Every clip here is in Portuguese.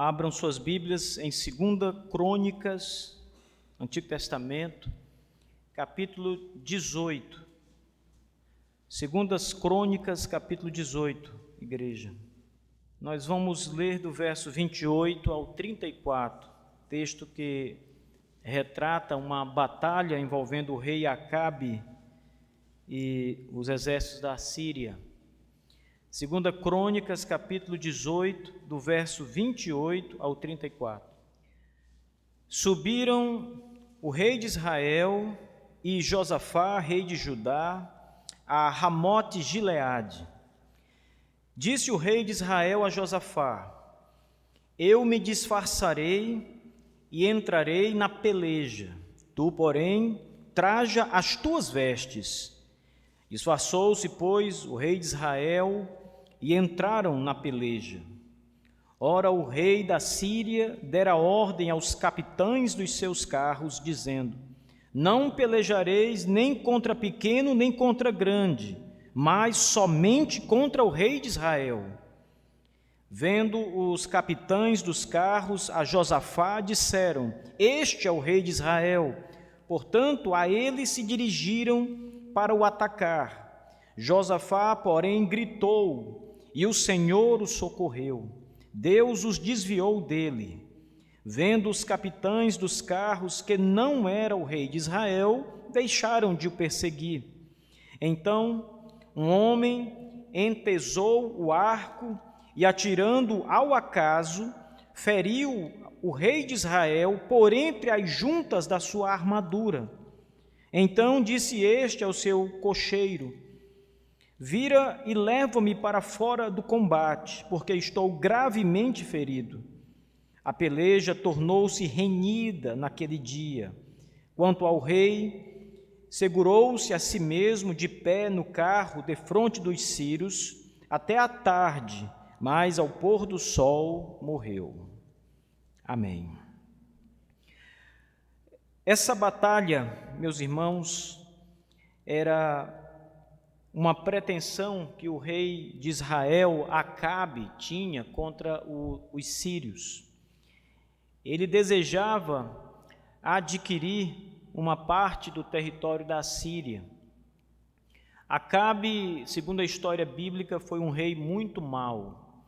Abram suas Bíblias em 2 Crônicas, Antigo Testamento, capítulo 18. 2 Crônicas, capítulo 18, igreja. Nós vamos ler do verso 28 ao 34, texto que retrata uma batalha envolvendo o rei Acabe e os exércitos da Síria. 2 Crônicas, capítulo 18, do verso 28 ao 34. Subiram o rei de Israel e Josafá, rei de Judá, a Ramote Gileade. Disse o rei de Israel a Josafá: eu me disfarçarei e entrarei na peleja. Tu, porém, traja as tuas vestes. Disfarçou-se, pois, o rei de Israel e entraram na peleja. Ora, o rei da Síria dera ordem aos capitães dos seus carros, dizendo: não pelejareis nem contra pequeno nem contra grande, mas somente contra o rei de Israel. Vendo os capitães dos carros a Josafá, disseram: este é o rei de Israel. Portanto, a ele se dirigiram para o atacar. Josafá, porém, gritou, e o Senhor o socorreu. Deus os desviou dele. Vendo os capitães dos carros que não era o rei de Israel, deixaram de o perseguir. Então, um homem entesou o arco e, atirando ao acaso, feriu o rei de Israel por entre as juntas da sua armadura. Então disse este ao seu cocheiro: vira e leva-me para fora do combate, porque estou gravemente ferido. A peleja tornou-se renhida naquele dia. Quanto ao rei, segurou-se a si mesmo de pé no carro defronte dos sírios até a tarde, mas ao pôr do sol morreu. Amém. Essa batalha, meus irmãos, era uma pretensão que o rei de Israel, Acabe, tinha contra os sírios. Ele desejava adquirir uma parte do território da Síria. Acabe, segundo a história bíblica, foi um rei muito mau.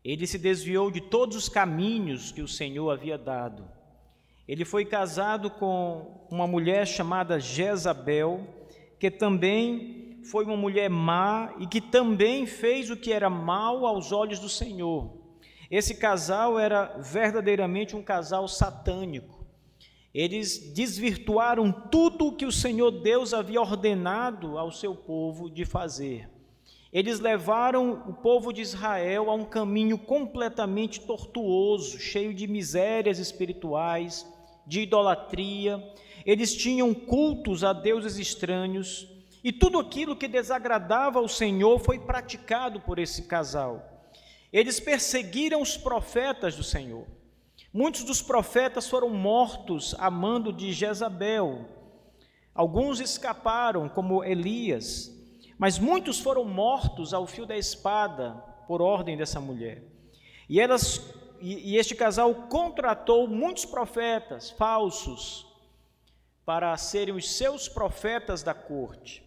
Ele se desviou de todos os caminhos que o Senhor havia dado. Ele foi casado com uma mulher chamada Jezabel, que também foi uma mulher má e que também fez o que era mal aos olhos do Senhor. Esse casal era verdadeiramente um casal satânico. Eles desvirtuaram tudo o que o Senhor Deus havia ordenado ao seu povo de fazer. Eles levaram o povo de Israel a um caminho completamente tortuoso, cheio de misérias espirituais, de idolatria. Eles tinham cultos a deuses estranhos, e tudo aquilo que desagradava ao Senhor foi praticado por esse casal. Eles perseguiram os profetas do Senhor. Muitos dos profetas foram mortos a mando de Jezabel. Alguns escaparam, como Elias, mas muitos foram mortos ao fio da espada por ordem dessa mulher. E este casal contratou muitos profetas falsos para serem os seus profetas da corte.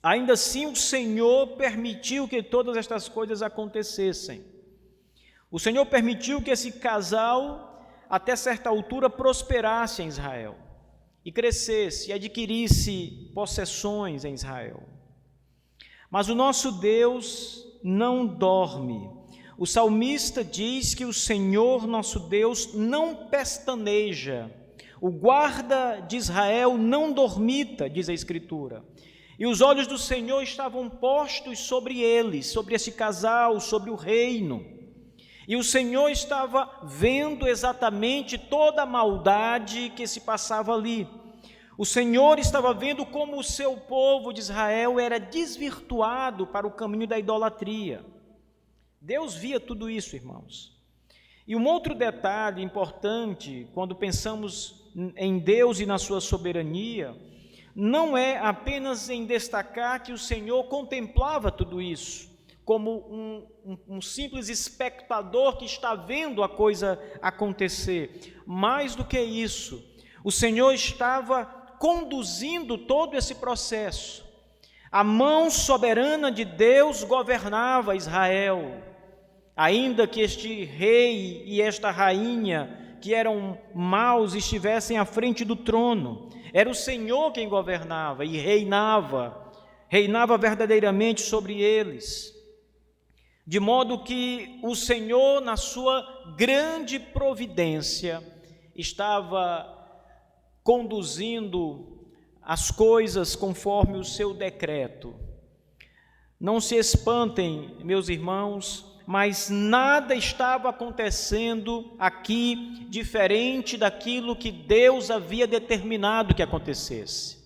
Ainda assim, o Senhor permitiu que todas estas coisas acontecessem. O Senhor permitiu que esse casal, até certa altura, prosperasse em Israel e crescesse e adquirisse possessões em Israel. Mas o nosso Deus não dorme. O salmista diz que o Senhor, nosso Deus, não pestaneja. O guarda de Israel não dormita, diz a Escritura. E os olhos do Senhor estavam postos sobre eles, sobre esse casal, sobre o reino. E o Senhor estava vendo exatamente toda a maldade que se passava ali. O Senhor estava vendo como o seu povo de Israel era desvirtuado para o caminho da idolatria. Deus via tudo isso, irmãos. E um outro detalhe importante, quando pensamos em Deus e na sua soberania, não é apenas em destacar que o Senhor contemplava tudo isso, como um simples espectador que está vendo a coisa acontecer. Mais do que isso, o Senhor estava conduzindo todo esse processo. A mão soberana de Deus governava Israel, ainda que este rei e esta rainha, que eram maus, estivessem à frente do trono. Era o Senhor quem governava e reinava verdadeiramente sobre eles. De modo que o Senhor, na sua grande providência, estava conduzindo as coisas conforme o seu decreto. Não se espantem, meus irmãos, mas nada estava acontecendo aqui diferente daquilo que Deus havia determinado que acontecesse.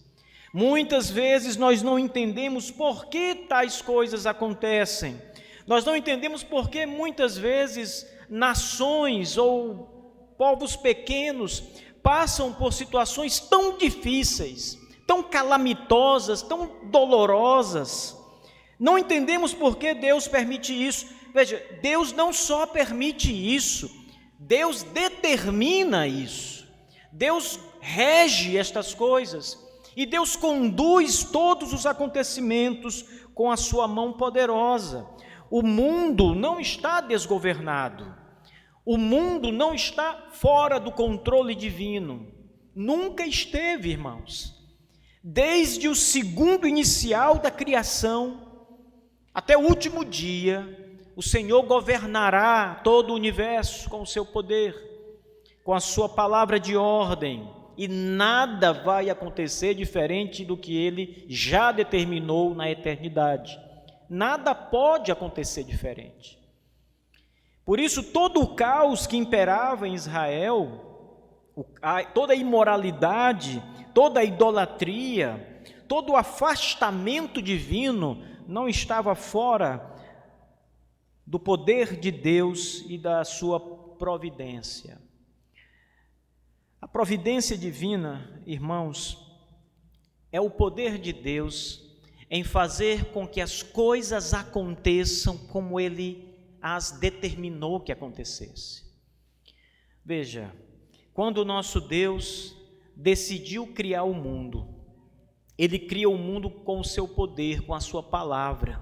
Muitas vezes nós não entendemos por que tais coisas acontecem. Nós não entendemos por que muitas vezes nações ou povos pequenos passam por situações tão difíceis, tão calamitosas, tão dolorosas. Não entendemos por que Deus permite isso. Veja, Deus não só permite isso, Deus determina isso. Deus rege estas coisas e Deus conduz todos os acontecimentos com a sua mão poderosa. O mundo não está desgovernado. O mundo não está fora do controle divino. Nunca esteve, irmãos. Desde o segundo inicial da criação até o último dia, o Senhor governará todo o universo com o seu poder, com a sua palavra de ordem, e nada vai acontecer diferente do que Ele já determinou na eternidade. Nada pode acontecer diferente. Por isso, todo o caos que imperava em Israel, toda a imoralidade, toda a idolatria, todo o afastamento divino não estava fora do poder de Deus e da sua providência. A providência divina, irmãos, é o poder de Deus em fazer com que as coisas aconteçam como Ele as determinou que acontecesse. Veja, quando o nosso Deus decidiu criar o mundo, Ele cria o mundo com o seu poder, com a sua palavra.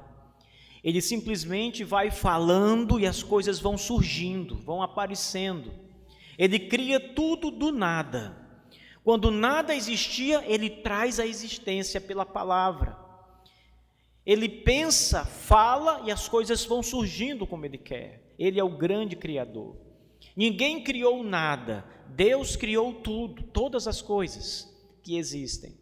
Ele simplesmente vai falando e as coisas vão surgindo, vão aparecendo. Ele cria tudo do nada. Quando nada existia, Ele traz a existência pela palavra. Ele pensa, fala e as coisas vão surgindo como Ele quer. Ele é o grande Criador. Ninguém criou nada, Deus criou tudo, todas as coisas que existem.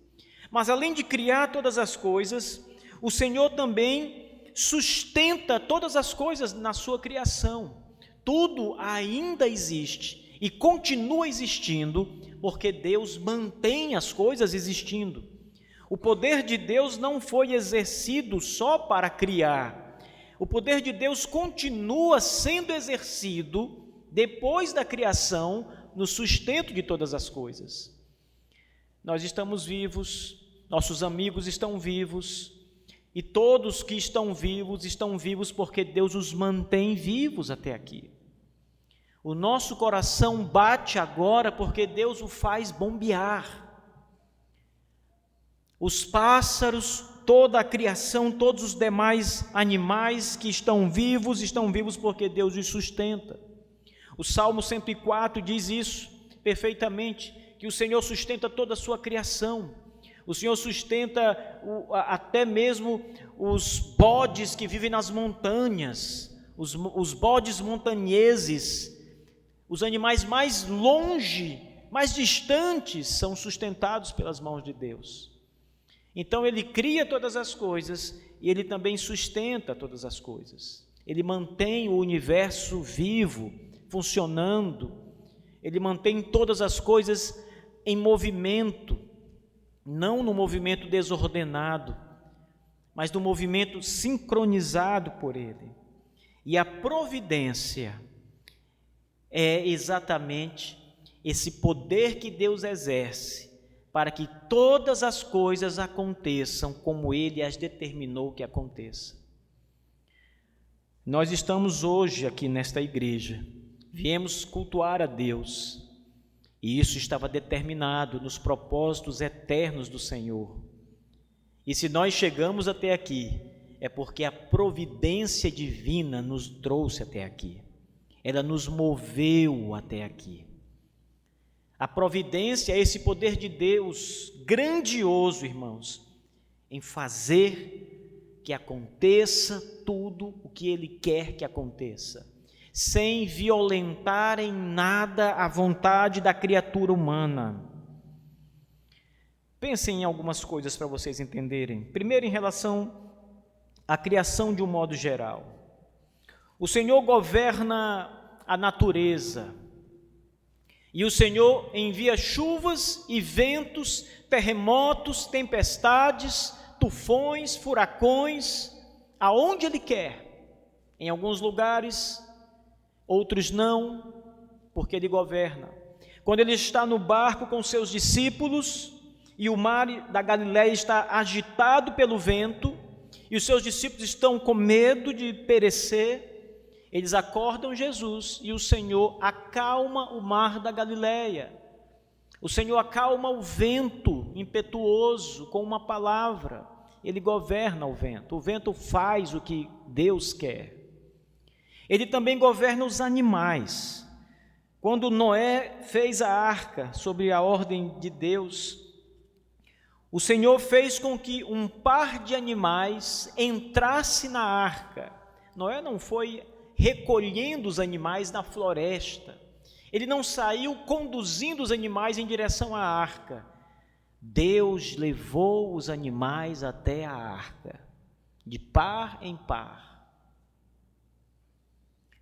Mas além de criar todas as coisas, o Senhor também sustenta todas as coisas na sua criação. Tudo ainda existe e continua existindo, porque Deus mantém as coisas existindo. O poder de Deus não foi exercido só para criar. O poder de Deus continua sendo exercido depois da criação, no sustento de todas as coisas. Nós estamos vivos, nossos amigos estão vivos, e todos que estão vivos porque Deus os mantém vivos até aqui. O nosso coração bate agora porque Deus o faz bombear. Os pássaros, toda a criação, todos os demais animais que estão vivos porque Deus os sustenta. O Salmo 104 diz isso perfeitamente, que o Senhor sustenta toda a sua criação. O Senhor sustenta até mesmo os bodes que vivem nas montanhas, os bodes montanheses, os animais mais longe, mais distantes, são sustentados pelas mãos de Deus. Então Ele cria todas as coisas e Ele também sustenta todas as coisas. Ele mantém o universo vivo, funcionando. Ele mantém todas as coisas em movimento, não no movimento desordenado, mas no movimento sincronizado por Ele. E a providência é exatamente esse poder que Deus exerce para que todas as coisas aconteçam como Ele as determinou que aconteça. Nós estamos hoje aqui nesta igreja, viemos cultuar a Deus, e isso estava determinado nos propósitos eternos do Senhor. E se nós chegamos até aqui, é porque a providência divina nos trouxe até aqui. Ela nos moveu até aqui. A providência é esse poder de Deus grandioso, irmãos, em fazer que aconteça tudo o que Ele quer que aconteça, sem violentar em nada a vontade da criatura humana. Pensem em algumas coisas para vocês entenderem. Primeiro, em relação à criação de um modo geral. O Senhor governa a natureza, e o Senhor envia chuvas e ventos, terremotos, tempestades, tufões, furacões, aonde Ele quer. Em alguns lugares, outros não, porque Ele governa. Quando Ele está no barco com seus discípulos, e o mar da Galileia está agitado pelo vento, e os seus discípulos estão com medo de perecer, eles acordam Jesus e o Senhor acalma o mar da Galileia. O Senhor acalma o vento impetuoso com uma palavra. Ele governa o vento faz o que Deus quer. Ele também governa os animais. Quando Noé fez a arca sob a ordem de Deus, o Senhor fez com que um par de animais entrasse na arca. Noé não foi recolhendo os animais na floresta. Ele não saiu conduzindo os animais em direção à arca. Deus levou os animais até a arca, de par em par.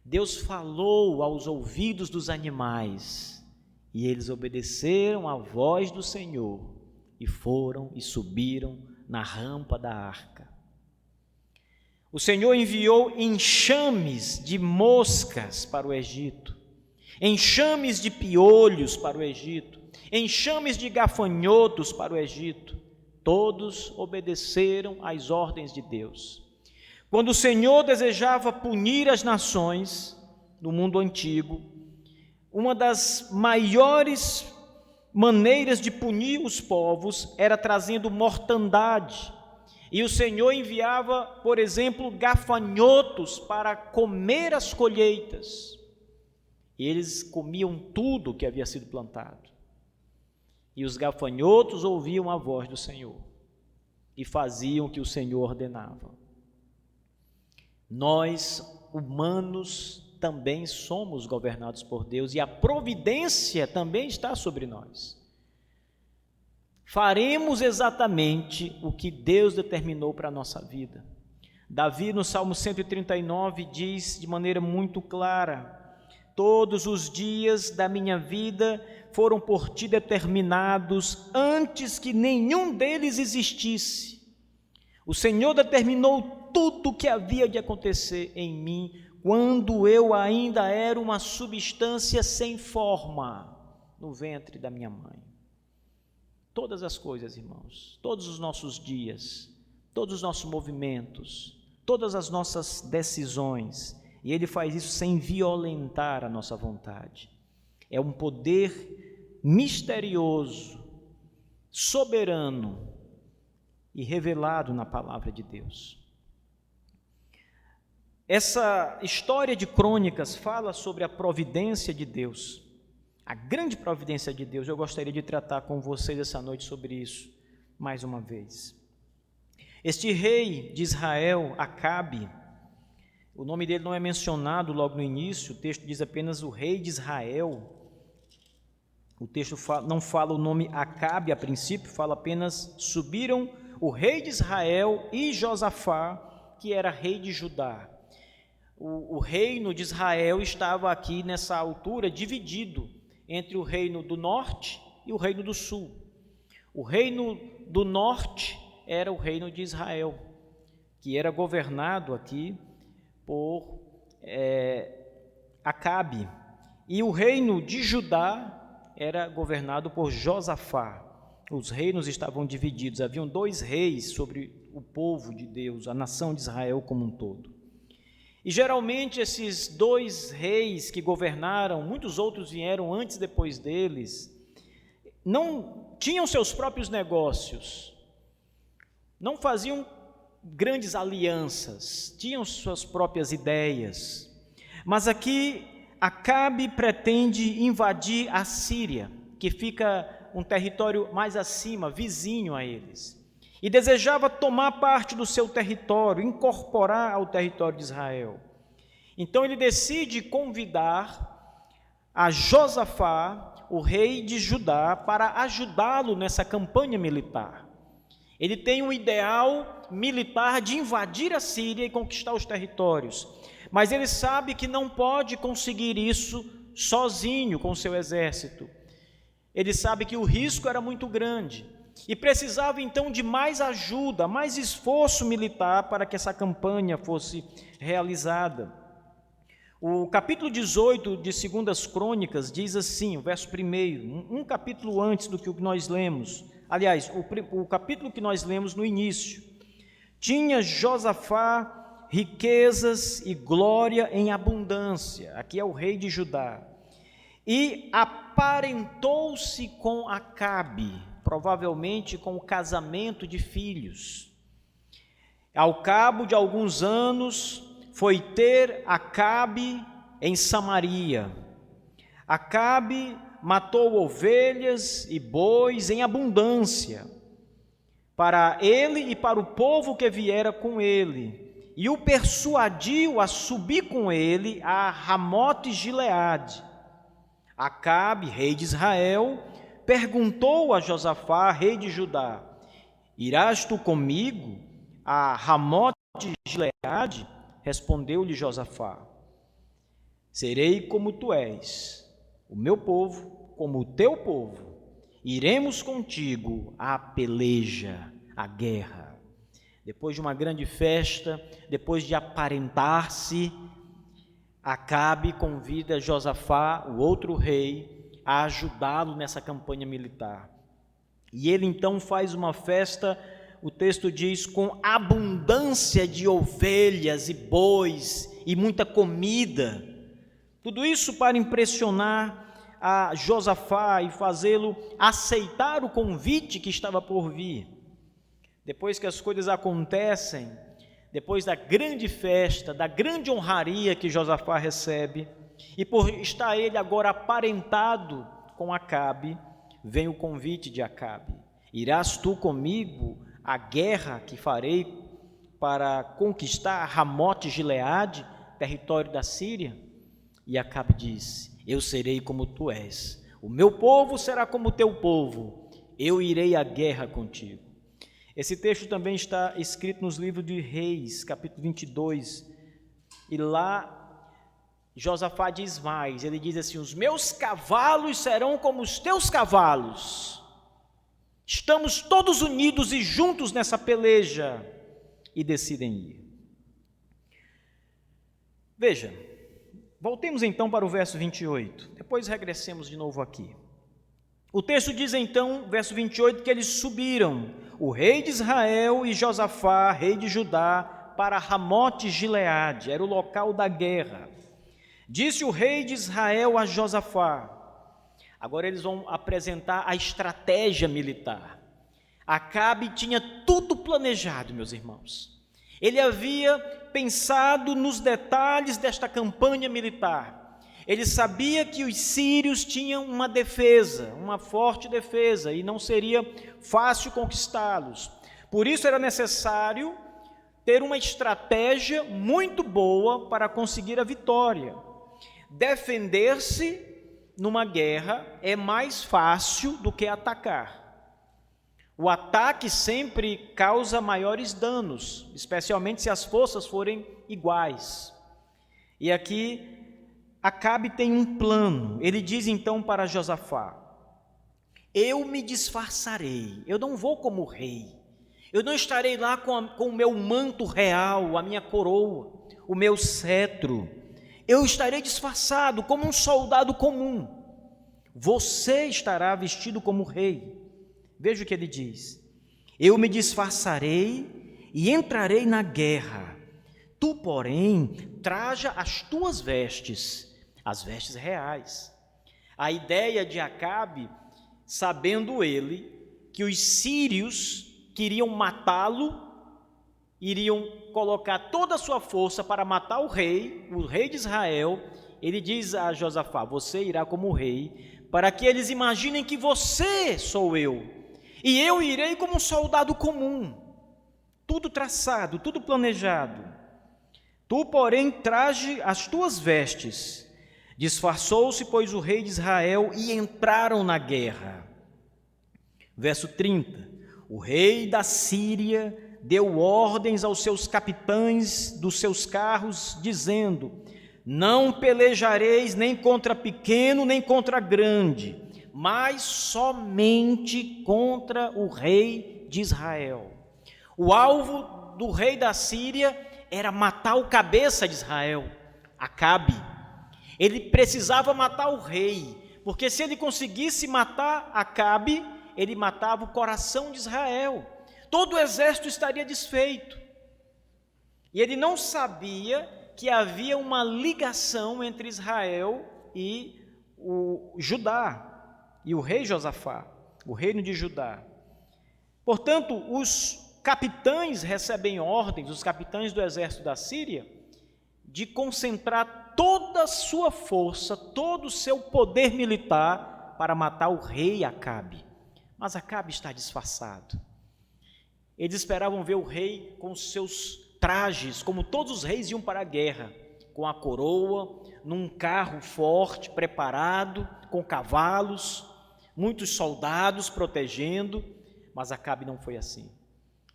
Deus falou aos ouvidos dos animais, e eles obedeceram à voz do Senhor, e foram e subiram na rampa da arca. O Senhor enviou enxames de moscas para o Egito, enxames de piolhos para o Egito, enxames de gafanhotos para o Egito. Todos obedeceram às ordens de Deus. Quando o Senhor desejava punir as nações no mundo antigo, uma das maiores maneiras de punir os povos era trazendo mortandade. E o Senhor enviava, por exemplo, gafanhotos para comer as colheitas. E eles comiam tudo que havia sido plantado. E os gafanhotos ouviam a voz do Senhor e faziam o que o Senhor ordenava. Nós, humanos, também somos governados por Deus, e a providência também está sobre nós. Faremos exatamente o que Deus determinou para a nossa vida. Davi, no Salmo 139, diz de maneira muito clara: todos os dias da minha vida foram por ti determinados antes que nenhum deles existisse. O Senhor determinou tudo o que havia de acontecer em mim, quando eu ainda era uma substância sem forma no ventre da minha mãe. Todas as coisas, irmãos, todos os nossos dias, todos os nossos movimentos, todas as nossas decisões, e Ele faz isso sem violentar a nossa vontade. É um poder misterioso, soberano e revelado na palavra de Deus. Essa história de Crônicas fala sobre a providência de Deus, a grande providência de Deus. Eu gostaria de tratar com vocês essa noite sobre isso, mais uma vez. Este rei de Israel, Acabe, o nome dele não é mencionado logo no início, o texto diz apenas o rei de Israel. O texto não fala o nome Acabe a princípio, fala apenas: subiram o rei de Israel e Josafá, que era rei de Judá. O reino de Israel estava aqui nessa altura dividido entre o reino do norte e o reino do sul. O reino do norte era o reino de Israel, que era governado aqui por Acabe, e o reino de Judá era governado por Josafá. Os reinos estavam divididos, haviam 2 reis sobre o povo de Deus, a nação de Israel como um todo. E geralmente esses dois reis que governaram, muitos outros vieram antes e depois deles, não tinham seus próprios negócios, não faziam grandes alianças, tinham suas próprias ideias. Mas aqui Acabe pretende invadir a Síria, que fica um território mais acima, vizinho a eles, e desejava tomar parte do seu território, incorporar ao território de Israel. Então ele decide convidar a Josafá, o rei de Judá, para ajudá-lo nessa campanha militar. Ele tem um ideal militar de invadir a Síria e conquistar os territórios, mas ele sabe que não pode conseguir isso sozinho com seu exército. Ele sabe que o risco era muito grande e precisava então de mais ajuda, mais esforço militar para que essa campanha fosse realizada. O capítulo 18 de 2 Crônicas diz assim, o verso 1, um capítulo antes do que nós lemos, aliás, o capítulo que nós lemos no início: tinha Josafá riquezas e glória em abundância, aqui é o rei de Judá, e aparentou-se com Acabe, provavelmente com o casamento de filhos. Ao cabo de alguns anos, foi ter Acabe em Samaria. Acabe matou ovelhas e bois em abundância, para ele e para o povo que viera com ele, e o persuadiu a subir com ele a Ramote-Gileade. Acabe, rei de Israel, perguntou a Josafá, rei de Judá: irás tu comigo a Ramote-Gileade? Respondeu-lhe Josafá: serei como tu és, o meu povo como o teu povo, iremos contigo à peleja, à guerra. Depois de uma grande festa, depois de aparentar-se, Acabe convida Josafá, o outro rei, a ajudá-lo nessa campanha militar. E ele então faz uma festa, o texto diz, com abundância de ovelhas e bois e muita comida. Tudo isso para impressionar a Josafá e fazê-lo aceitar o convite que estava por vir. Depois que as coisas acontecem, depois da grande festa, da grande honraria que Josafá recebe, e por estar ele agora aparentado com Acabe, vem o convite de Acabe: irás tu comigo à guerra que farei para conquistar Ramote-Gileade, território da Síria? E Acabe disse: eu serei como tu és, o meu povo será como o teu povo, eu irei à guerra contigo. Esse texto também está escrito nos livros de Reis, capítulo 22, e lá Josafá diz mais, ele diz assim: os meus cavalos serão como os teus cavalos, estamos todos unidos e juntos nessa peleja, e decidem ir. Veja, voltemos então para o verso 28, depois regressemos de novo aqui. O texto diz então, verso 28, que eles subiram, o rei de Israel e Josafá, rei de Judá, para Ramote-Gileade, era o local da guerra. Disse o rei de Israel a Josafá, agora eles vão apresentar a estratégia militar. Acabe tinha tudo planejado, meus irmãos. Ele havia pensado nos detalhes desta campanha militar. Ele sabia que os sírios tinham uma defesa, uma forte defesa, e não seria fácil conquistá-los. Por isso era necessário ter uma estratégia muito boa para conseguir a vitória. Defender-se numa guerra é mais fácil do que atacar. O ataque sempre causa maiores danos, especialmente se as forças forem iguais. E aqui Acabe tem um plano. Ele diz então para Josafá: eu me disfarçarei, eu não vou como rei, eu não estarei lá com o meu manto real, a minha coroa, o meu cetro, eu estarei disfarçado como um soldado comum, você estará vestido como rei. Veja o que ele diz: eu me disfarçarei e entrarei na guerra, Tu, porém, traja as tuas vestes, as vestes reais. A ideia de Acabe, sabendo ele que os sírios queriam matá-lo, iriam colocar toda a sua força para matar o rei de Israel, ele diz a Josafá: você irá como rei, para que eles imaginem que você sou eu, e eu irei como um soldado comum. Tudo traçado, tudo planejado. Tu, porém, traje as tuas vestes. Disfarçou-se, pois, o rei de Israel, e entraram na guerra. Verso 30. O rei da Síria deu ordens aos seus capitães dos seus carros, dizendo: não pelejareis nem contra pequeno, nem contra grande, mas somente contra o rei de Israel. O alvo do rei da Síria era matar o cabeça de Israel, Acabe. Ele precisava matar o rei, porque se ele conseguisse matar Acabe, ele matava o coração de Israel. Todo o exército estaria desfeito. E ele não sabia que havia uma ligação entre Israel e o Judá, e o rei Josafá, o reino de Judá. Portanto, os capitães recebem ordens, os capitães do exército da Síria, de concentrar toda a sua força, todo o seu poder militar para matar o rei Acabe. Mas Acabe está disfarçado. Eles esperavam ver o rei com os seus trajes, como todos os reis iam para a guerra, com a coroa, num carro forte, preparado, com cavalos, muitos soldados protegendo, mas Acabe não foi assim.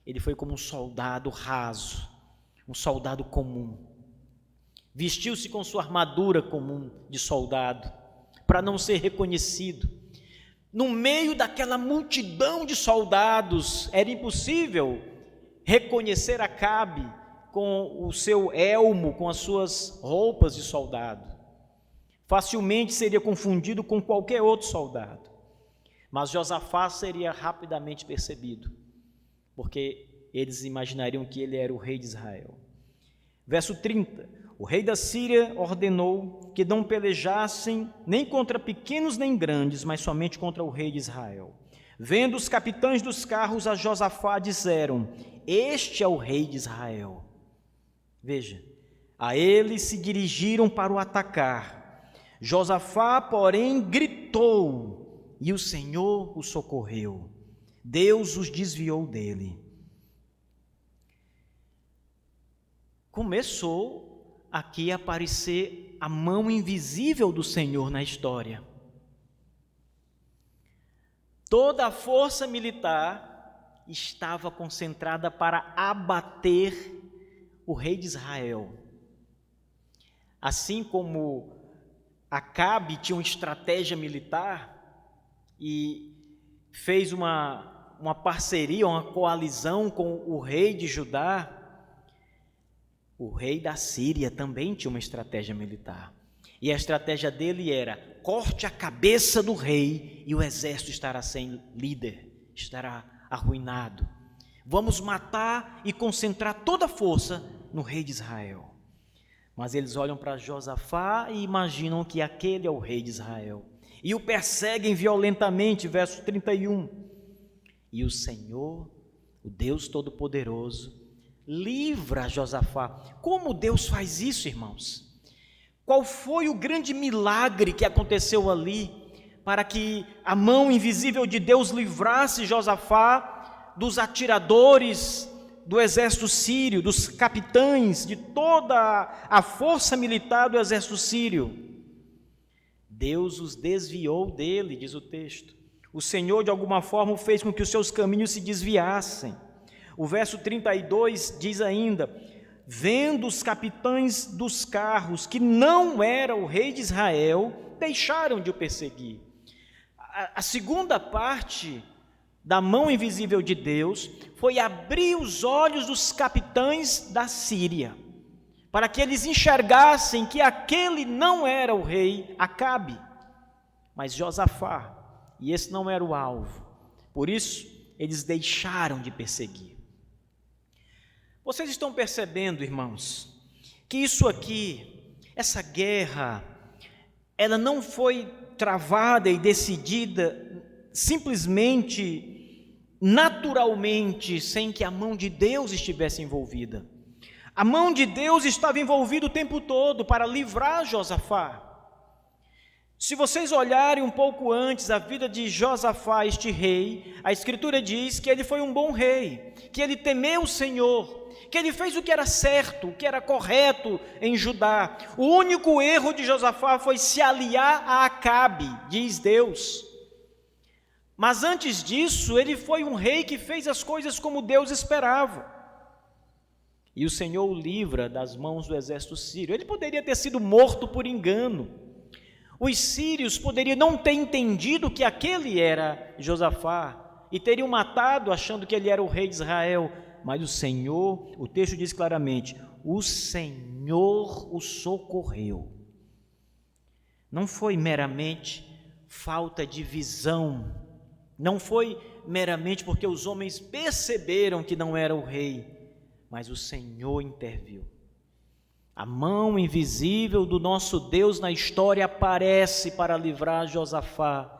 Ele foi como um soldado raso, um soldado comum. Vestiu-se com sua armadura comum de soldado, para não ser reconhecido. No meio daquela multidão de soldados, era impossível reconhecer Acabe com o seu elmo, com as suas roupas de soldado. Facilmente seria confundido com qualquer outro soldado. Mas Josafá seria rapidamente percebido, porque eles imaginariam que ele era o rei de Israel. Verso 30. O rei da Síria ordenou que não pelejassem nem contra pequenos nem grandes, mas somente contra o rei de Israel. Vendo os capitães dos carros a Josafá, disseram: este é o rei de Israel. Veja, a ele se dirigiram para o atacar. Josafá, porém, gritou, e o Senhor o socorreu. Deus os desviou dele. Começou aqui a aparecer a mão invisível do Senhor na história. Toda a força militar estava concentrada para abater o rei de Israel. Assim como Acabe tinha uma estratégia militar e fez uma parceria, uma coalizão com o rei de Judá, o rei da Síria também tinha uma estratégia militar. E a estratégia dele era: corte a cabeça do rei e o exército estará sem líder, estará arruinado. Vamos matar e concentrar toda a força no rei de Israel. Mas eles olham para Josafá e imaginam que aquele é o rei de Israel. E o perseguem violentamente, verso 31. E o Senhor, o Deus Todo-Poderoso, livra Josafá. Como Deus faz isso, irmãos? Qual foi o grande milagre que aconteceu ali para que a mão invisível de Deus livrasse Josafá dos atiradores do exército sírio, dos capitães, de toda a força militar do exército sírio? Deus os desviou dele, diz o texto. O Senhor, de alguma forma, fez com que os seus caminhos se desviassem. O verso 32 diz ainda: vendo os capitães dos carros que não era o rei de Israel, deixaram de o perseguir. A segunda parte da mão invisível de Deus foi abrir os olhos dos capitães da Síria, para que eles enxergassem que aquele não era o rei Acabe, mas Josafá, e esse não era o alvo. Por isso, eles deixaram de perseguir. Vocês estão percebendo, irmãos, que isso aqui, essa guerra, ela não foi travada e decidida simplesmente, naturalmente, sem que a mão de Deus estivesse envolvida. A mão de Deus estava envolvida o tempo todo para livrar Josafá. Se vocês olharem um pouco antes a vida de Josafá, este rei, a Escritura diz que ele foi um bom rei, que ele temeu o Senhor, que ele fez o que era certo, o que era correto em Judá. O único erro de Josafá foi se aliar a Acabe, diz Deus. Mas antes disso, ele foi um rei que fez as coisas como Deus esperava. E o Senhor o livra das mãos do exército sírio. Ele poderia ter sido morto por engano. Os sírios poderiam não ter entendido que aquele era Josafá e teriam matado achando que ele era o rei de Israel. Mas o Senhor, o texto diz claramente, o Senhor o socorreu. Não foi meramente falta de visão, não foi meramente porque os homens perceberam que não era o rei, mas o Senhor interviu. A mão invisível do nosso Deus na história aparece para livrar Josafá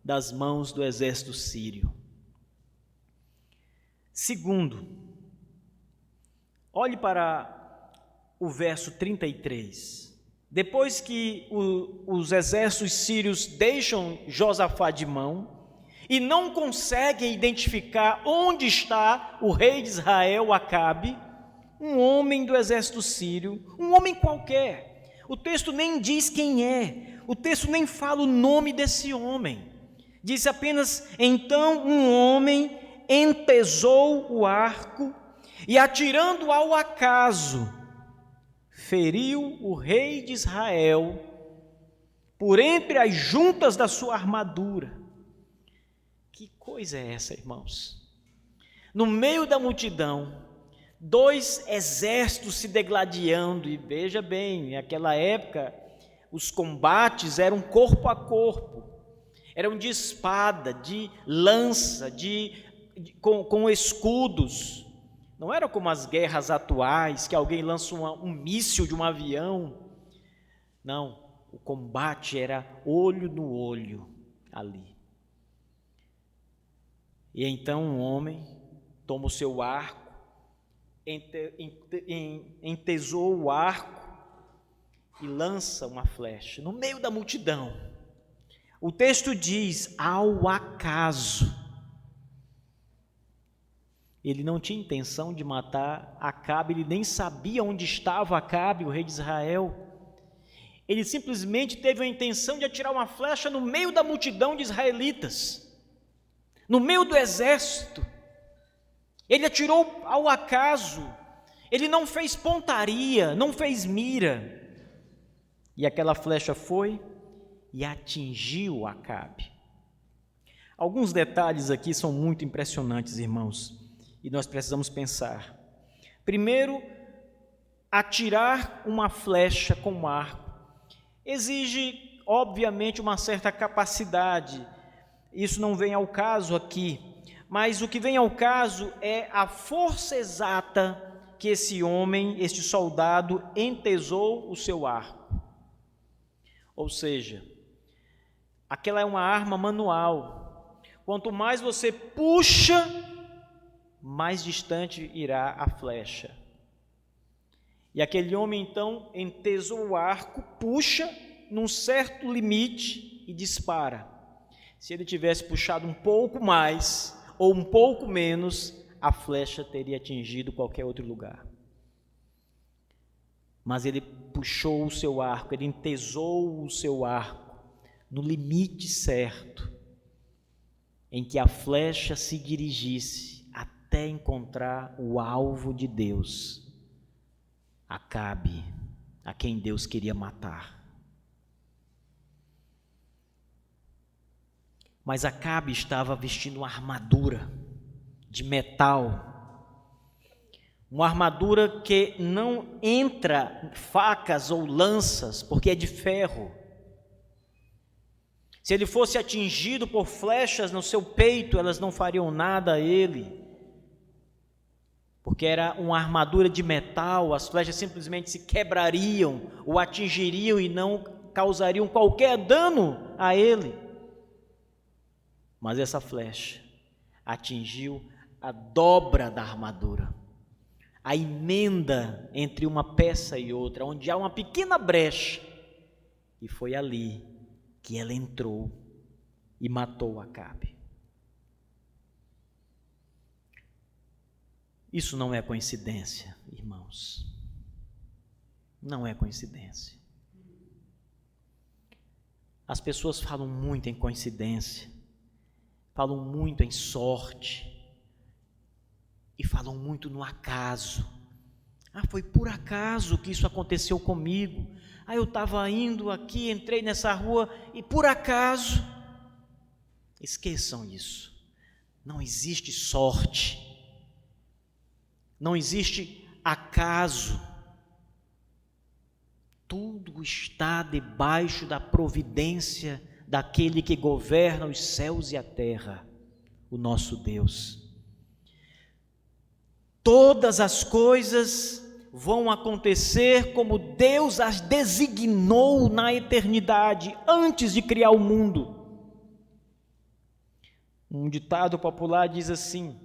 das mãos do exército sírio. Segundo, olhe para o verso 33. Depois que os exércitos sírios deixam Josafá de mão e não conseguem identificar onde está o rei de Israel, Acabe, um homem do exército sírio, um homem qualquer, o texto nem diz quem é, o texto nem fala o nome desse homem, diz apenas, então um homem entesou o arco e atirando ao acaso, feriu o rei de Israel por entre as juntas da sua armadura. Que coisa é essa, irmãos? No meio da multidão, dois exércitos se degladiando, e veja bem, naquela época, os combates eram corpo a corpo, eram de espada, de lança, com escudos, não era como as guerras atuais, que alguém lança um míssil de um avião, não, o combate era olho no olho ali. E então um homem toma o seu arco, entesou o arco e lança uma flecha no meio da multidão. O texto diz, ao acaso. Ele não tinha intenção de matar Acabe, ele nem sabia onde estava Acabe, o rei de Israel. Ele simplesmente teve a intenção de atirar uma flecha no meio da multidão de israelitas, no meio do exército. Ele atirou ao acaso, ele não fez pontaria, não fez mira. E aquela flecha foi e atingiu Acabe. Alguns detalhes aqui são muito impressionantes, irmãos, e nós precisamos pensar. Primeiro, atirar uma flecha com um arco exige, obviamente, uma certa capacidade. Isso não vem ao caso aqui, mas o que vem ao caso é a força exata que esse homem, este soldado, entesou o seu arco. Ou seja, aquela é uma arma manual. Quanto mais você puxa, mais distante irá a flecha. E aquele homem então entesou o arco, puxa num certo limite e dispara. Se ele tivesse puxado um pouco mais ou um pouco menos, a flecha teria atingido qualquer outro lugar. Mas ele puxou o seu arco, ele entesou o seu arco no limite certo, em que a flecha se dirigisse até encontrar o alvo de Deus, Acabe, a quem Deus queria matar. Mas Acabe estava vestindo uma armadura de metal, uma armadura que não entra facas ou lanças, porque é de ferro. Se ele fosse atingido por flechas no seu peito, elas não fariam nada a ele. porque era uma armadura de metal, as flechas simplesmente se quebrariam, o atingiriam e não causariam qualquer dano a ele. Mas essa flecha atingiu a dobra da armadura, a emenda entre uma peça e outra, onde há uma pequena brecha, e foi ali que ela entrou e matou Acabe. Isso não é coincidência, irmãos. Não é coincidência. As pessoas falam muito em coincidência, falam muito em sorte e falam muito no acaso. Foi por acaso que isso aconteceu comigo. Eu estava indo aqui, entrei nessa rua e por acaso. Esqueçam isso. Não existe sorte. Não existe acaso. Tudo está debaixo da providência daquele que governa os céus e a terra, o nosso Deus. Todas as coisas vão acontecer como Deus as designou na eternidade, antes de criar o mundo. Um ditado popular diz assim: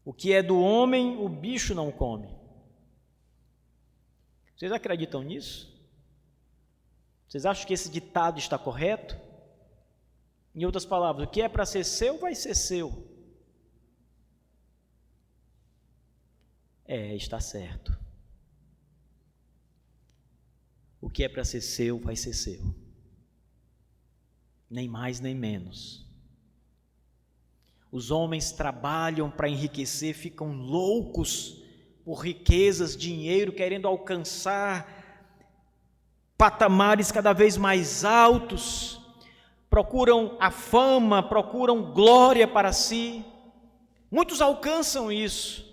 o que é do homem, o bicho não come. Vocês acreditam nisso? Vocês acham que esse ditado está correto? Em outras palavras, o que é para ser seu, vai ser seu. Está certo. O que é para ser seu, vai ser seu. Nem mais, nem menos. Os homens trabalham para enriquecer, ficam loucos por riquezas, dinheiro, querendo alcançar patamares cada vez mais altos, procuram a fama, procuram glória para si. Muitos alcançam isso,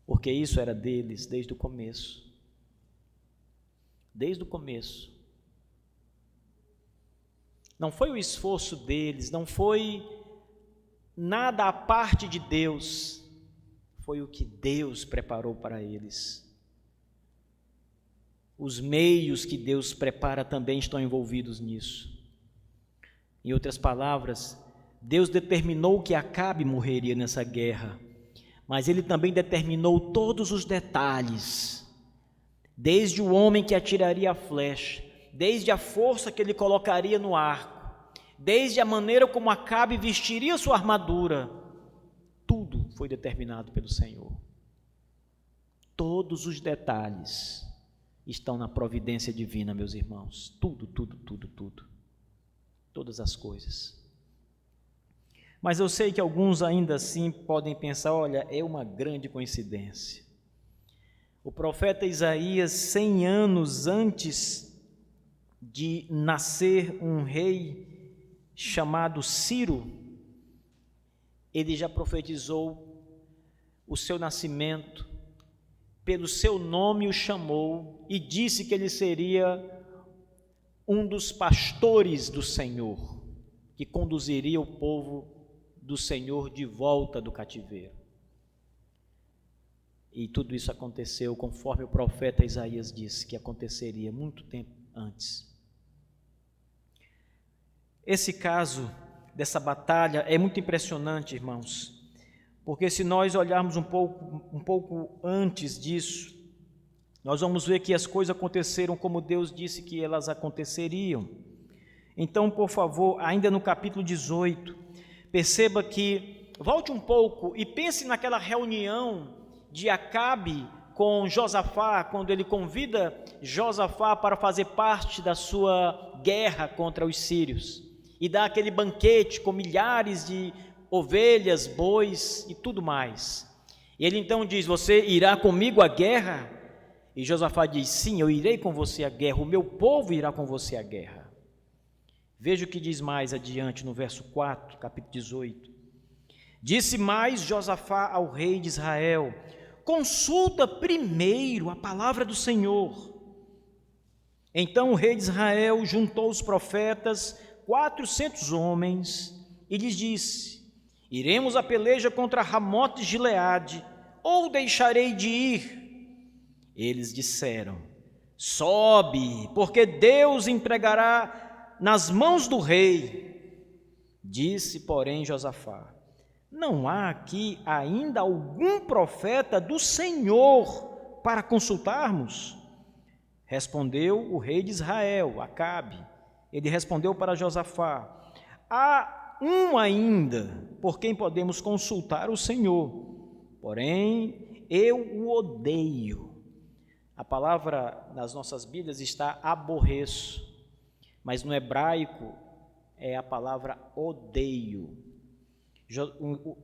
porque isso era deles desde o começo. Desde o começo. Não foi o esforço deles, não foi nada à parte de Deus, foi o que Deus preparou para eles. Os meios que Deus prepara também estão envolvidos nisso. Em outras palavras, Deus determinou que Acabe morreria nessa guerra, mas Ele também determinou todos os detalhes, desde o homem que atiraria a flecha, desde a força que ele colocaria no arco, desde a maneira como Acabe vestiria sua armadura. Tudo foi determinado pelo Senhor. Todos os detalhes estão na providência divina, meus irmãos. Tudo. Todas as coisas. Mas eu sei que alguns ainda assim podem pensar, olha, é uma grande coincidência. O profeta Isaías, 100 anos antes de nascer um rei chamado Ciro, ele já profetizou o seu nascimento, pelo seu nome o chamou e disse que ele seria um dos pastores do Senhor, que conduziria o povo do Senhor de volta do cativeiro. E tudo isso aconteceu conforme o profeta Isaías disse que aconteceria muito tempo antes. Esse caso dessa batalha é muito impressionante, irmãos, porque se nós olharmos um pouco antes disso, nós vamos ver que as coisas aconteceram como Deus disse que elas aconteceriam. Então, por favor, ainda no capítulo 18, perceba que, volte um pouco e pense naquela reunião de Acabe com Josafá, quando ele convida Josafá para fazer parte da sua guerra contra os sírios, e dá aquele banquete com milhares de ovelhas, bois e tudo mais. E ele então diz: você irá comigo à guerra? E Josafá diz: sim, eu irei com você à guerra, o meu povo irá com você à guerra. Veja o que diz mais adiante no verso 4, capítulo 18. Disse mais Josafá ao rei de Israel: consulta primeiro a palavra do Senhor. Então o rei de Israel juntou os profetas, 400 homens, e lhes disse: iremos à peleja contra Ramote de Gileade. ou deixarei de ir? Eles disseram: sobe, porque Deus entregará nas mãos do rei. Disse, porém, Josafá: não há aqui ainda algum profeta do Senhor para consultarmos? Respondeu o rei de Israel, Acabe. Ele respondeu para Josafá: há um ainda por quem podemos consultar o Senhor, porém eu o odeio. A palavra nas nossas Bíblias está aborreço, mas no hebraico é a palavra odeio.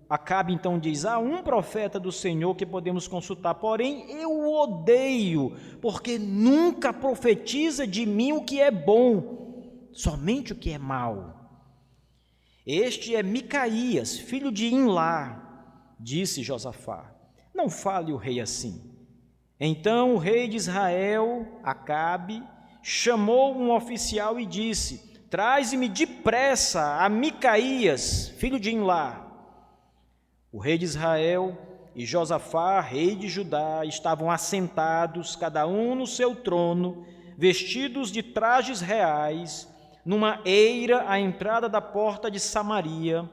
Acabe então diz: há um profeta do Senhor que podemos consultar, porém eu o odeio, porque nunca profetiza de mim o que é bom, somente o que é mau. Este é Micaías, filho de Imlá. Disse Josafá: não fale o rei assim. Então o rei de Israel, Acabe, chamou um oficial e disse: traze-me depressa a Micaías, filho de Imlá. O rei de Israel e Josafá, rei de Judá, estavam assentados, cada um no seu trono, vestidos de trajes reais, numa eira à entrada da porta de Samaria.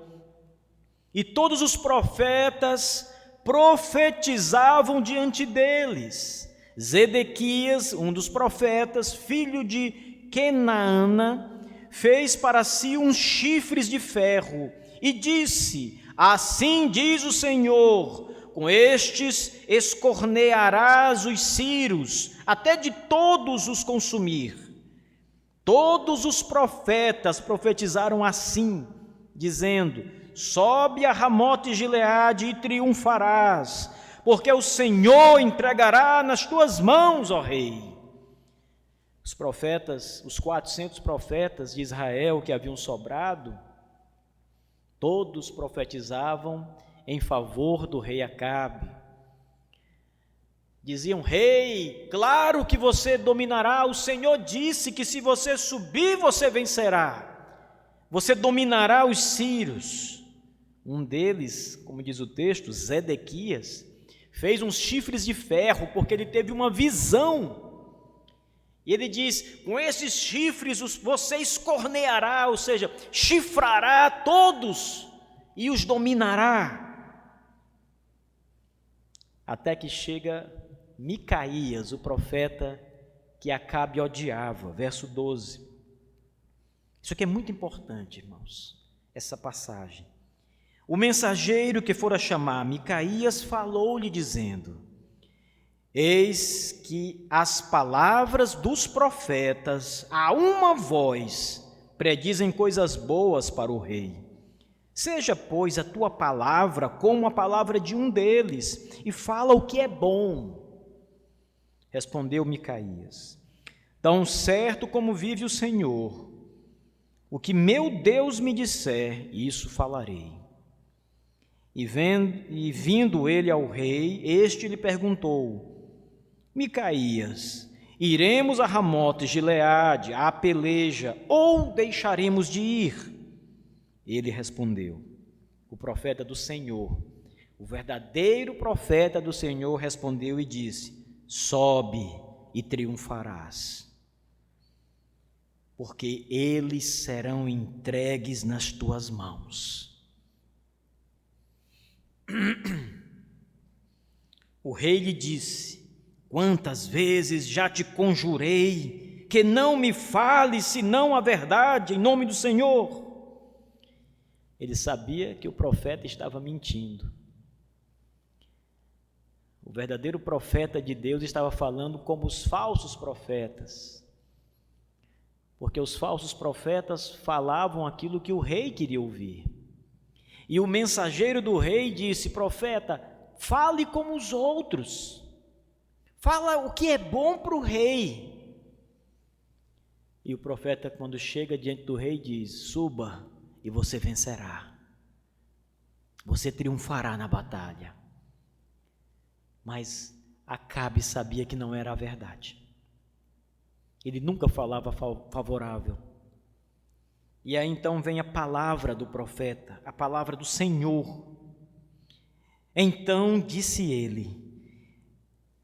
E todos os profetas profetizavam diante deles. Zedequias, um dos profetas, filho de Kenaana, fez para si uns chifres de ferro e disse: assim diz o Senhor, com estes escornearás os círios, até de todos os consumir. Todos os profetas profetizaram assim, dizendo: sobe a Ramote Gileade e triunfarás, porque o Senhor entregará nas tuas mãos, ó rei. Os profetas, os 400 profetas de Israel que haviam sobrado, todos profetizavam em favor do rei Acabe. Diziam: rei, claro que você dominará, o Senhor disse que se você subir, você vencerá, você dominará os sírios. Um deles, como diz o texto, Zedequias, fez uns chifres de ferro, porque ele teve uma visão. E ele diz: com esses chifres você escorneará, ou seja, chifrará todos e os dominará. Até que chega Micaías, o profeta que Acabe odiava, verso 12. Isso aqui é muito importante, irmãos, essa passagem. O mensageiro que fora chamar Micaías falou-lhe dizendo: eis que as palavras dos profetas a uma voz predizem coisas boas para o rei. Seja, pois, a tua palavra como a palavra de um deles, e fala o que é bom. Respondeu Micaías: tão certo como vive o Senhor, o que meu Deus me disser, isso falarei. E vindo ele ao rei, este lhe perguntou: Micaías, iremos a Ramote Gileade, à peleja, ou deixaremos de ir? Ele respondeu, o profeta do Senhor, o verdadeiro profeta do Senhor respondeu e disse: sobe e triunfarás, porque eles serão entregues nas tuas mãos. O rei lhe disse: quantas vezes já te conjurei que não me fales senão a verdade em nome do Senhor? Ele sabia que o profeta estava mentindo. O verdadeiro profeta de Deus estava falando como os falsos profetas, porque os falsos profetas falavam aquilo que o rei queria ouvir. E o mensageiro do rei disse: profeta, fale como os outros, fala o que é bom para o rei. E o profeta, quando chega diante do rei, diz: suba e você vencerá, você triunfará na batalha. Mas Acabe sabia que não era a verdade, ele nunca falava favorável. E aí então vem a palavra do profeta, a palavra do Senhor. Então disse ele: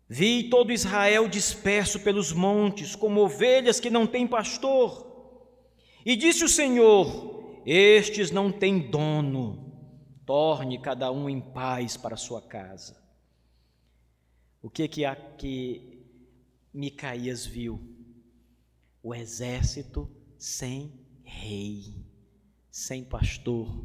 Vi todo Israel disperso pelos montes, como ovelhas que não têm pastor. E disse o Senhor: Estes não têm dono, torne cada um em paz para sua casa. O que Micaías viu? O exército sem rei, sem pastor.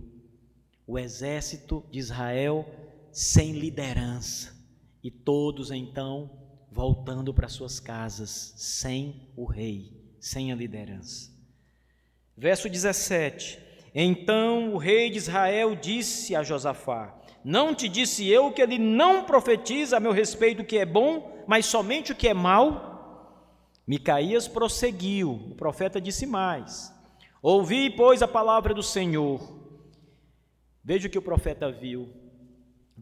O exército de Israel sem liderança. E todos então voltando para suas casas, sem o rei, sem a liderança. Verso 17: Então o rei de Israel disse a Josafá: Não te disse eu que ele não profetiza a meu respeito o que é bom, mas somente o que é mau? Micaías prosseguiu, o profeta disse mais: Ouvi, pois, a palavra do Senhor. Veja o que o profeta viu.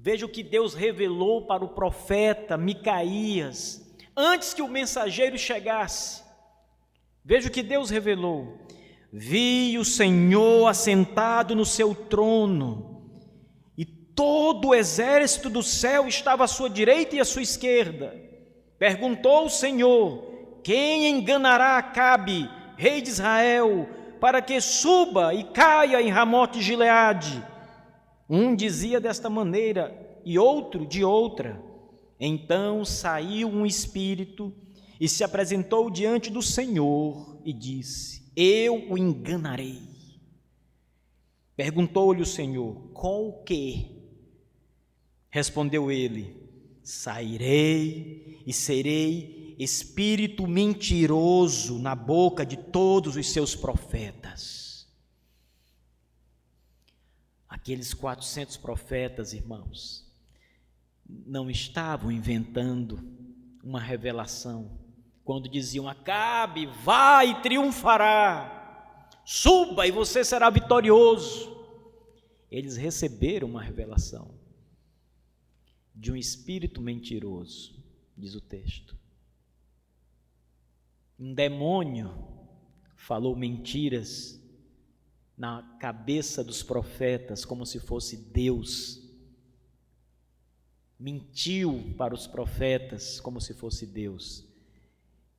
Veja o que Deus revelou para o profeta Micaías, antes que o mensageiro chegasse. Veja o que Deus revelou. Vi o Senhor assentado no seu trono, e todo o exército do céu estava à sua direita e à sua esquerda. Perguntou o Senhor: Quem enganará Acabe, rei de Israel, para que suba e caia em Ramote Gileade? Um dizia desta maneira e outro de outra. Então saiu um espírito e se apresentou diante do Senhor e disse: Eu o enganarei. Perguntou-lhe o Senhor: Com o quê? Respondeu ele: Sairei e serei espírito mentiroso na boca de todos os seus profetas. Aqueles 400 profetas, irmãos, não estavam inventando uma revelação quando diziam: Acabe, vai e triunfará, suba e você será vitorioso. Eles receberam uma revelação de um espírito mentiroso, diz o texto. Um demônio falou mentiras na cabeça dos profetas, como se fosse Deus. Mentiu para os profetas como se fosse Deus.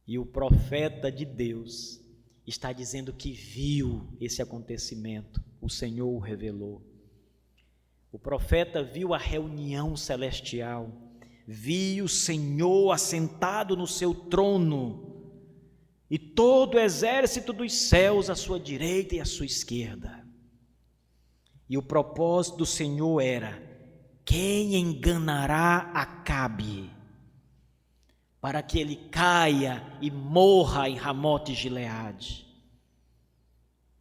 E o profeta de Deus está dizendo que viu esse acontecimento, o Senhor o revelou. O profeta viu a reunião celestial, viu o Senhor assentado no seu trono, e todo o exército dos céus à sua direita e à sua esquerda. E o propósito do Senhor era: quem enganará Acabe, para que ele caia e morra em Ramote Gileade?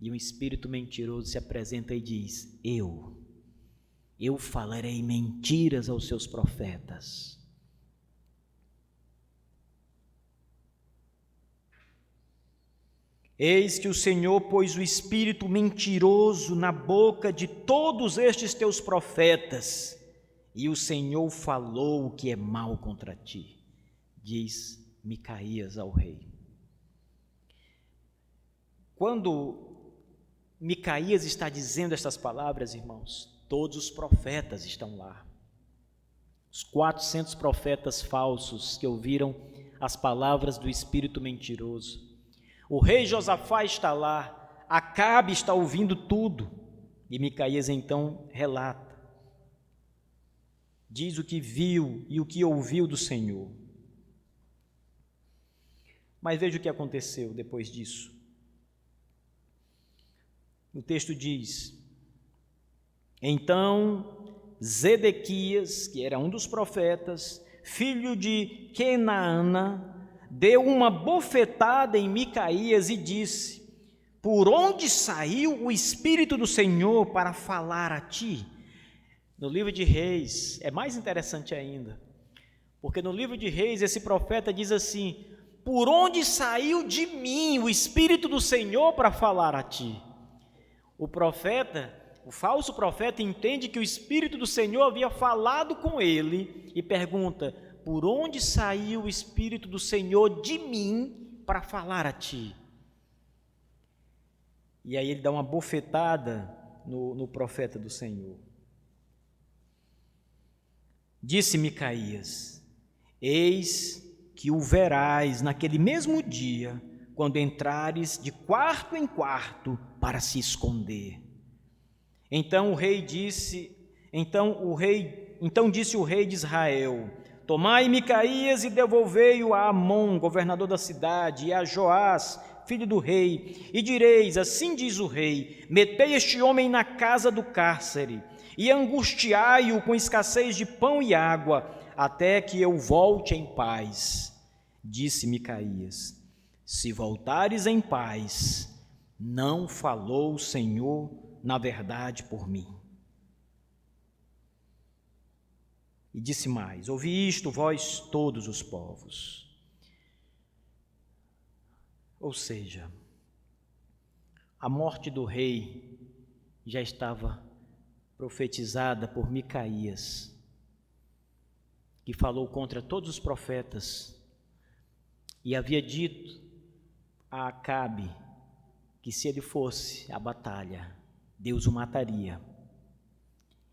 E um espírito mentiroso se apresenta e diz: Eu falarei mentiras aos seus profetas. Eis que o Senhor pôs o espírito mentiroso na boca de todos estes teus profetas, e o Senhor falou o que é mal contra ti, diz Micaías ao rei. Quando Micaías está dizendo estas palavras, irmãos, todos os profetas estão lá. Os 400 profetas falsos que ouviram as palavras do espírito mentiroso. O rei Josafá está lá, Acabe está ouvindo tudo, e Micaías então relata, diz o que viu e o que ouviu do Senhor. Mas veja o que aconteceu depois disso. O texto diz: Então Zedequias, que era um dos profetas, filho de Kenaana, deu uma bofetada em Micaías e disse: Por onde saiu o Espírito do Senhor para falar a ti? No livro de Reis é mais interessante ainda, porque no livro de Reis esse profeta diz assim: Por onde saiu de mim o Espírito do Senhor para falar a ti? O profeta, o falso profeta, entende que o Espírito do Senhor havia falado com ele e pergunta: Por onde saiu o Espírito do Senhor de mim para falar a ti? E aí ele dá uma bofetada no profeta do Senhor. Disse Micaías: eis que o verás naquele mesmo dia, quando entrares de quarto em quarto para se esconder. Então disse o rei de Israel: tomai Micaías e devolvei-o a Amon, governador da cidade, e a Joás, filho do rei, e direis: assim diz o rei, metei este homem na casa do cárcere, e angustiai-o com escassez de pão e água, até que eu volte em paz. Disse Micaías: se voltares em paz, não falou o Senhor na verdade por mim. E disse mais: ouvi isto, vós todos os povos. Ou seja, a morte do rei já estava profetizada por Micaías, que falou contra todos os profetas e havia dito a Acabe que se ele fosse à batalha, Deus o mataria.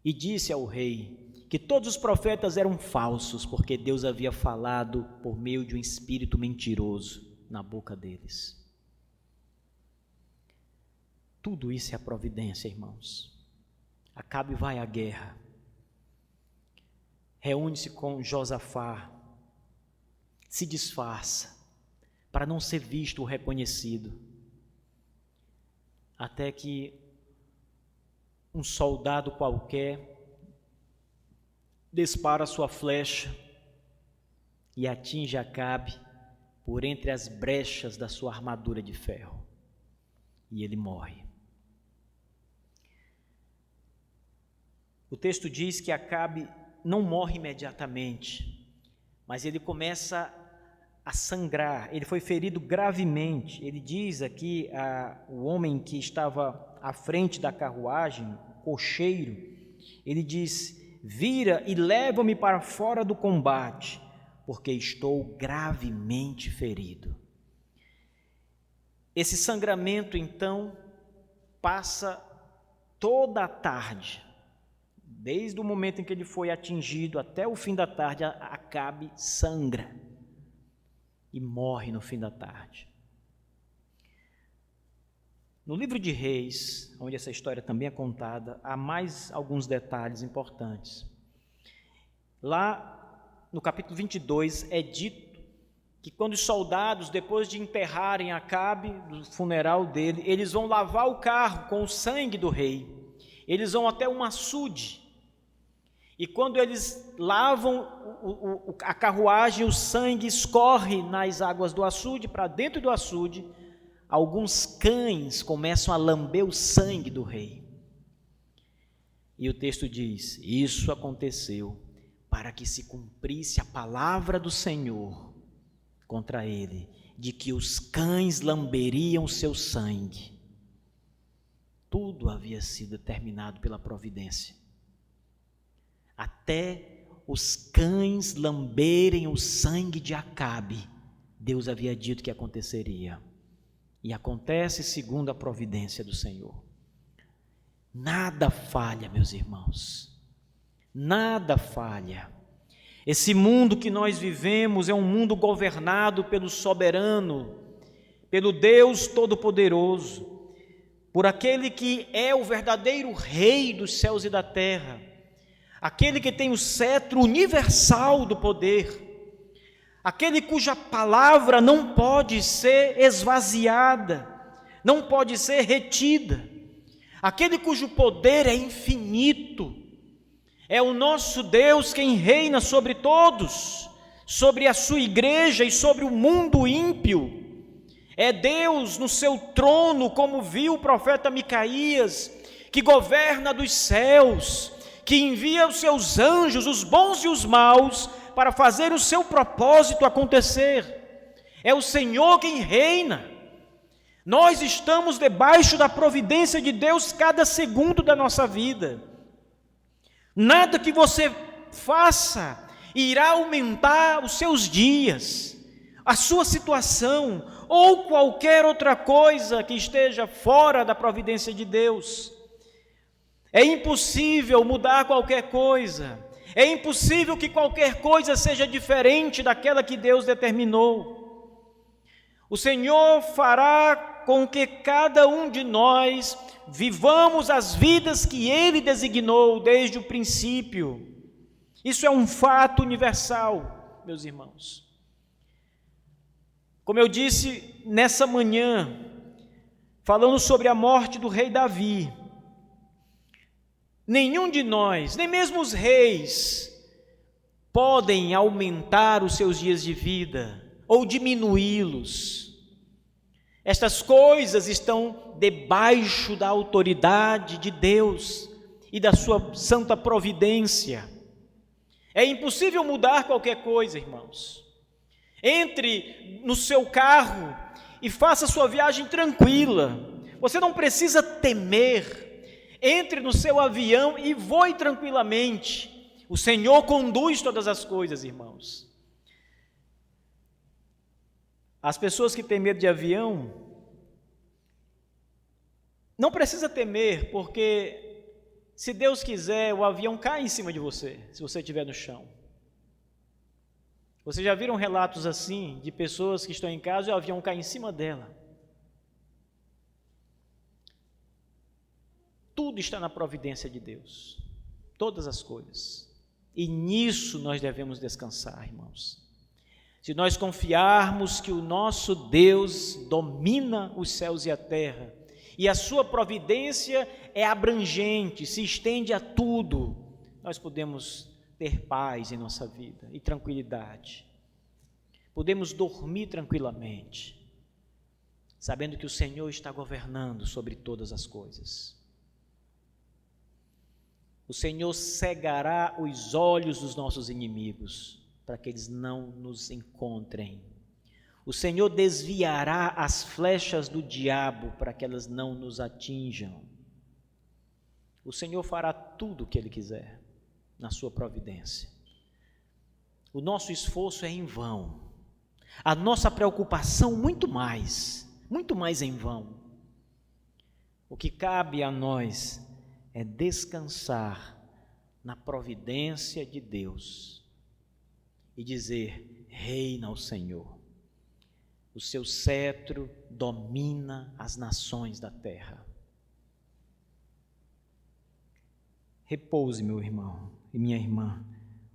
E disse ao rei que todos os profetas eram falsos, porque Deus havia falado por meio de um espírito mentiroso na boca deles. Tudo isso é a providência, irmãos. Acabe vai à guerra, reúne-se com Josafá, se disfarça para não ser visto ou reconhecido, até que um soldado qualquer dispara sua flecha e atinge Acabe por entre as brechas da sua armadura de ferro, e ele morre. O texto diz que Acabe não morre imediatamente, mas ele começa a sangrar, ele foi ferido gravemente. Ele diz aqui, o homem que estava à frente da carruagem, o cocheiro, ele diz: vira e leva-me para fora do combate, porque estou gravemente ferido. Esse sangramento, então, passa toda a tarde, desde o momento em que ele foi atingido até o fim da tarde. Acabe sangra e morre no fim da tarde. No livro de Reis, onde essa história também é contada, há mais alguns detalhes importantes. Lá no capítulo 22 é dito que quando os soldados, depois de enterrarem Acabe, do funeral dele, eles vão lavar o carro com o sangue do rei. Eles vão até um açude. E quando eles lavam a carruagem, o sangue escorre nas águas do açude, para dentro do açude, alguns cães começam a lamber o sangue do rei. E o texto diz: isso aconteceu para que se cumprisse a palavra do Senhor contra ele, de que os cães lamberiam o seu sangue. Tudo havia sido determinado pela providência. Até os cães lamberem o sangue de Acabe, Deus havia dito que aconteceria. E acontece segundo a providência do Senhor. Nada falha, meus irmãos. Nada falha. Esse mundo que nós vivemos é um mundo governado pelo soberano, pelo Deus Todo-Poderoso, por aquele que é o verdadeiro Rei dos céus e da terra, aquele que tem o cetro universal do poder, aquele cuja palavra não pode ser esvaziada, não pode ser retida, aquele cujo poder é infinito. É o nosso Deus quem reina sobre todos, sobre a sua igreja e sobre o mundo ímpio. É Deus no seu trono, como viu o profeta Micaías, que governa dos céus, que envia os seus anjos, os bons e os maus, para fazer o seu propósito acontecer. É o Senhor quem reina. Nós estamos debaixo da providência de Deus cada segundo da nossa vida. Nada que você faça irá aumentar os seus dias, a sua situação ou qualquer outra coisa que esteja fora da providência de Deus. É impossível mudar qualquer coisa, É impossível que qualquer coisa seja diferente daquela que Deus determinou. O Senhor fará com que cada um de nós vivamos as vidas que Ele designou desde o princípio. Isso é um fato universal, meus irmãos. Como eu disse nessa manhã, falando sobre a morte do rei Davi, nenhum de nós, nem mesmo os reis, podem aumentar os seus dias de vida ou diminuí-los. Estas coisas estão debaixo da autoridade de Deus e da sua santa providência. É impossível mudar qualquer coisa, irmãos. Entre no seu carro e faça sua viagem tranquila. Você não precisa temer. Entre no seu avião e voe tranquilamente. O Senhor conduz todas as coisas, irmãos. As pessoas que têm medo de avião, não precisa temer, porque se Deus quiser, o avião cai em cima de você, se você estiver no chão. Vocês já viram relatos assim, de pessoas que estão em casa e o avião cai em cima dela? Tudo está na providência de Deus, todas as coisas, e nisso nós devemos descansar, irmãos. Se nós confiarmos que o nosso Deus domina os céus e a terra, e a sua providência é abrangente, se estende a tudo, nós podemos ter paz em nossa vida e tranquilidade. Podemos dormir tranquilamente, sabendo que o Senhor está governando sobre todas as coisas. O Senhor cegará os olhos dos nossos inimigos, para que eles não nos encontrem. O Senhor desviará as flechas do diabo, para que elas não nos atinjam. O Senhor fará tudo o que Ele quiser, na sua providência. O nosso esforço é em vão. A nossa preocupação muito mais em vão. O que cabe a nós é descansar na providência de Deus e dizer: reina o Senhor, o seu cetro domina as nações da terra. Repouse, meu irmão e minha irmã,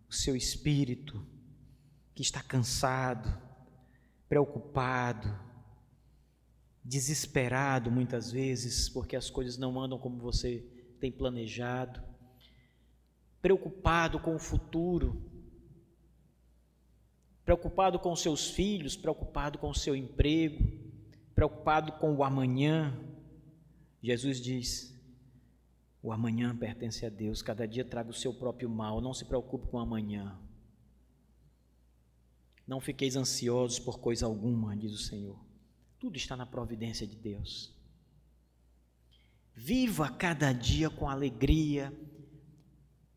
o seu espírito que está cansado, preocupado, desesperado muitas vezes, porque as coisas não andam como você tem planejado, preocupado com o futuro, preocupado com seus filhos, preocupado com o seu emprego, preocupado com o amanhã. Jesus diz: o amanhã pertence a Deus, cada dia traga o seu próprio mal, não se preocupe com o amanhã. Não fiqueis ansiosos por coisa alguma, diz o Senhor. Tudo está na providência de Deus. Viva cada dia com alegria,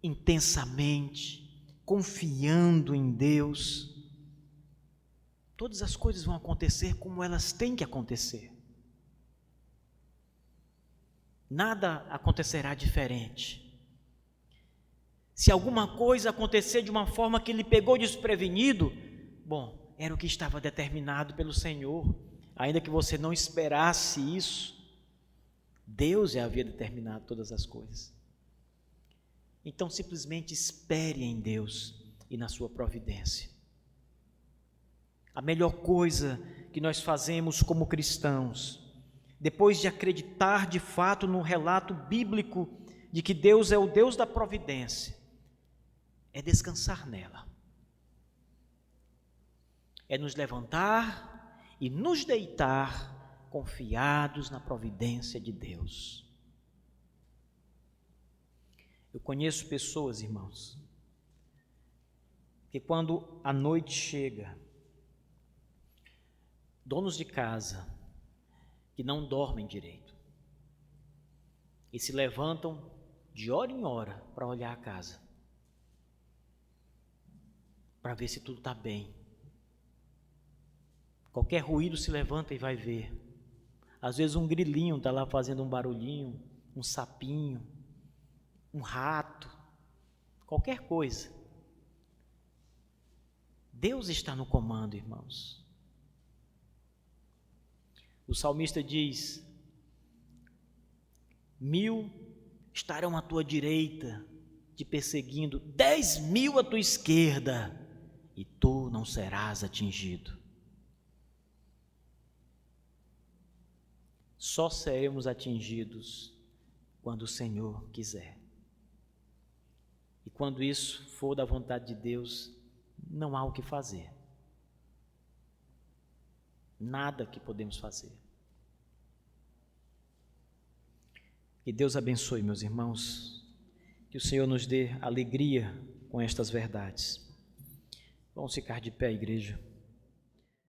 intensamente, confiando em Deus. Todas as coisas vão acontecer como elas têm que acontecer. Nada acontecerá diferente. Se alguma coisa acontecer de uma forma que lhe pegou desprevenido, bom, era o que estava determinado pelo Senhor, ainda que você não esperasse isso. Deus já havia determinado todas as coisas. Então simplesmente espere em Deus e na sua providência. A melhor coisa que nós fazemos como cristãos, depois de acreditar de fato no relato bíblico de que Deus é o Deus da providência, é descansar nela. É nos levantar e nos deitar confiados na providência de Deus. Eu conheço pessoas, irmãos, que quando a noite chega, donos de casa que não dormem direito e se levantam de hora em hora para olhar a casa, para ver se tudo está bem. Qualquer ruído se levanta e vai ver. Às vezes um grilinho está lá fazendo um barulhinho, um sapinho, um rato, qualquer coisa. Deus está no comando, irmãos. O salmista diz: 1000 estarão à tua direita, te perseguindo, 10.000 à tua esquerda, e tu não serás atingido. Só seremos atingidos quando o Senhor quiser. E quando isso for da vontade de Deus, não há o que fazer. Nada que podemos fazer. Que Deus abençoe, meus irmãos. Que o Senhor nos dê alegria com estas verdades. Vamos ficar de pé, igreja.